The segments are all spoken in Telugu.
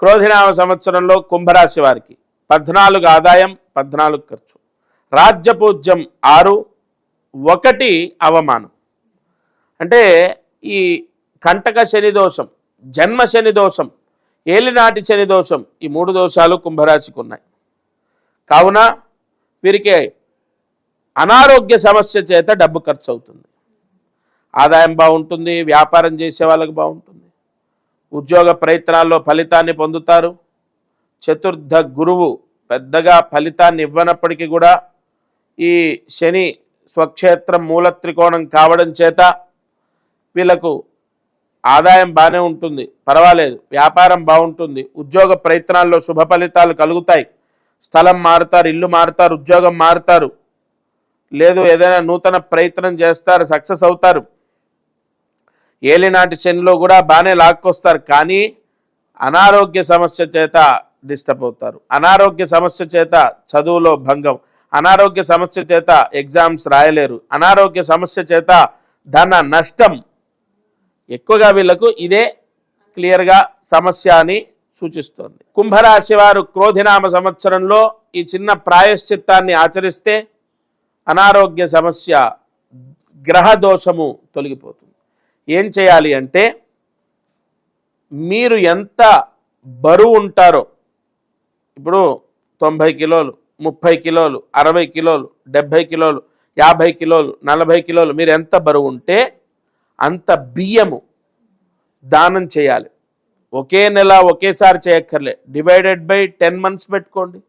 క్రోధినామ సంవత్సరంలో కుంభరాశి వారికి 14 ఆదాయం, 14 ఖర్చు. రాజ్యపూజ్యం 6, 1 అవమానం. అంటే ఈ కంటక శని దోషం, జన్మ శని దోషం, ఏలినాటి శని దోషం, ఈ 3 దోషాలు కుంభరాశికి ఉన్నాయి. కావున వీరికి అనారోగ్య సమస్య చేత డబ్బు ఖర్చు అవుతుంది. ఆదాయం బాగుంటుంది, వ్యాపారం చేసే వాళ్ళకి బాగుంటుంది, ఉద్యోగ ప్రయత్నాల్లో ఫలితాన్ని పొందుతారు. చతుర్థ గురువు పెద్దగా ఫలితాన్ని ఇవ్వనప్పటికీ కూడా ఈ శని స్వక్షేత్రం మూల త్రికోణం కావడం చేత వీళ్ళకు ఆదాయం బాగానే ఉంటుంది, పర్వాలేదు, వ్యాపారం బాగుంటుంది, ఉద్యోగ ప్రయత్నాల్లో శుభ ఫలితాలు కలుగుతాయి. స్థలం మారుతారు, ఇల్లు మారుతారు, ఉద్యోగం మారుతారు, లేదు ఏదైనా నూతన ప్రయత్నం చేస్తారు, సక్సెస్ అవుతారు. ఏలినాటి శనిలో కూడా బాగానే లాక్కొస్తారు, కానీ అనారోగ్య సమస్య చేత డిస్టర్బ్ అవుతారు. అనారోగ్య సమస్య చేత చదువులో భంగం, అనారోగ్య సమస్య చేత ఎగ్జామ్స్ రాయలేరు, అనారోగ్య సమస్య చేత ధన నష్టం. ఎక్కువగా వీళ్లకు ఇదే క్లియర్గా సమస్య అని సూచిస్తోంది. కుంభరాశి వారు క్రోధినామ సంవత్సరంలో ఈ చిన్న ప్రాయశ్చిత్తాన్ని ఆచరిస్తే అనారోగ్య సమస్య, గ్రహ దోషము తొలగిపోతుంది. ఏం చేయాలి అంటే, మీరు ఎంత బరువు ఉంటారో, ఇప్పుడు 90 కిలోలు, 30 కిలోలు, 60 కిలోలు, 70 కిలోలు, 50 కిలోలు, 40 కిలోలు, మీరు ఎంత బరువు ఉంటే అంత బియ్యము దానం చేయాలి. ఒకే నెల ఒకేసారి చేయక్కర్లే, డివైడెడ్ బై 10 months పెట్టుకోండి,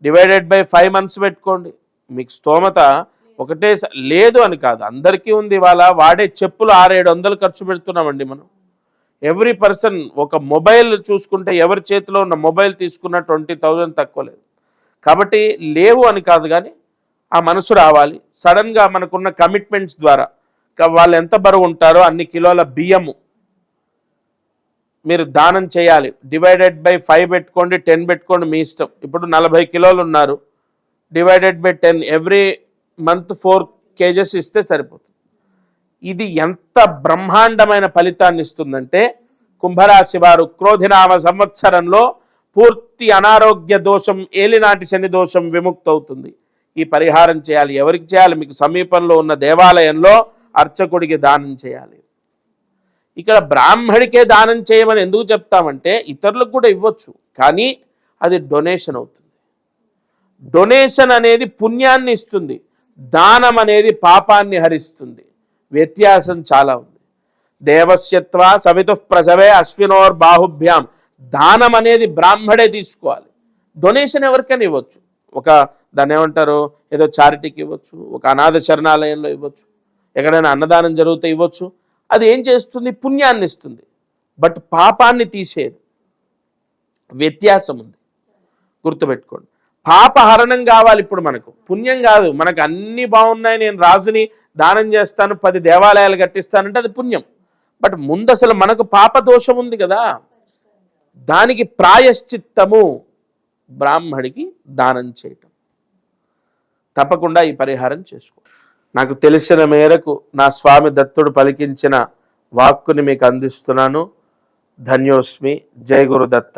డివైడెడ్ బై 5 months పెట్టుకోండి. మీకు స్తోమత ఒకటే లేదు అని కాదు, అందరికీ ఉంది. ఇవాళ వాడే చెప్పులు 600-700 ఖర్చు పెడుతున్నామండి మనం. ఎవ్రీ పర్సన్ ఒక మొబైల్ చూసుకుంటే ఎవరి చేతిలో ఉన్న మొబైల్ తీసుకున్న 20,000 తక్కువ లేదు. కాబట్టి లేవు అని కాదు, కానీ ఆ మనసు రావాలి. సడన్గా మనకున్న కమిట్మెంట్స్ ద్వారా వాళ్ళు ఎంత బరువు ఉంటారో అన్ని కిలోల బియ్యము మీరు దానం చేయాలి. డివైడెడ్ బై 5 పెట్టుకోండి, 10 పెట్టుకోండి, మీ ఇష్టం. ఇప్పుడు 40 కిలోలు ఉన్నారు, divided by 10, every month 4 kgs ఇస్తే సరిపోతుంది. ఇది ఎంత బ్రహ్మాండమైన ఫలితాన్ని ఇస్తుందంటే, కుంభరాశి వారు క్రోధినామ సంవత్సరంలో పూర్తి అనారోగ్య దోషం, ఏలినాటి శని దోషం విముక్తవుతుంది. ఈ పరిహారం చేయాలి. ఎవరికి చేయాలి? మీకు సమీపంలో ఉన్న దేవాలయంలో అర్చకుడికి దానం చేయాలి. ఇక్కడ బ్రాహ్మడికే దానం చేయమని ఎందుకు చెప్తామంటే, ఇతరులకు కూడా ఇవ్వచ్చు, కానీ అది డొనేషన్ అవుతుంది. డొనేషన్ అనేది పుణ్యాన్ని ఇస్తుంది, దానం అనేది పాపాన్ని హరిస్తుంది. వ్యత్యాసం చాలా ఉంది. దేవస్యత్వ సవితుః ప్రసవే అశ్వినోర్ బాహుభ్యాం. దానం అనేది బ్రాహ్మడే తీసుకోవాలి. డొనేషన్ ఎవరికైనా ఇవ్వచ్చు. దాన్ని ఏమంటారు, ఏదో చారిటీకి ఇవ్వచ్చు, ఒక అనాథ శరణాలయంలో ఇవ్వచ్చు, ఎక్కడైనా అన్నదానం జరిగితే ఇవ్వచ్చు. అది ఏం చేస్తుంది? పుణ్యాన్ని ఇస్తుంది, బట్ పాపాన్ని తీసేది. వ్యత్యాసం ఉంది, గుర్తుపెట్టుకోండి. పాపహరణం కావాలి ఇప్పుడు మనకు, పుణ్యం కాదు. మనకు అన్నీ బాగున్నాయి, నేను రాజుని దానం చేస్తాను, 10 దేవాలయాలు కట్టిస్తానంటే అది పుణ్యం. బట్ ముందు అసలు మనకు పాప దోషం ఉంది కదా, దానికి ప్రాయశ్చిత్తము బ్రాహ్మడికి దానం చేయటం. తప్పకుండా ఈ పరిహారం చేసుకో. నాకు తెలిసిన మేరకు నా స్వామి దత్తుడు పలికించిన వాక్కుని మీకు అందిస్తున్నాను. ధన్యోస్మి. జై గురుదత్త.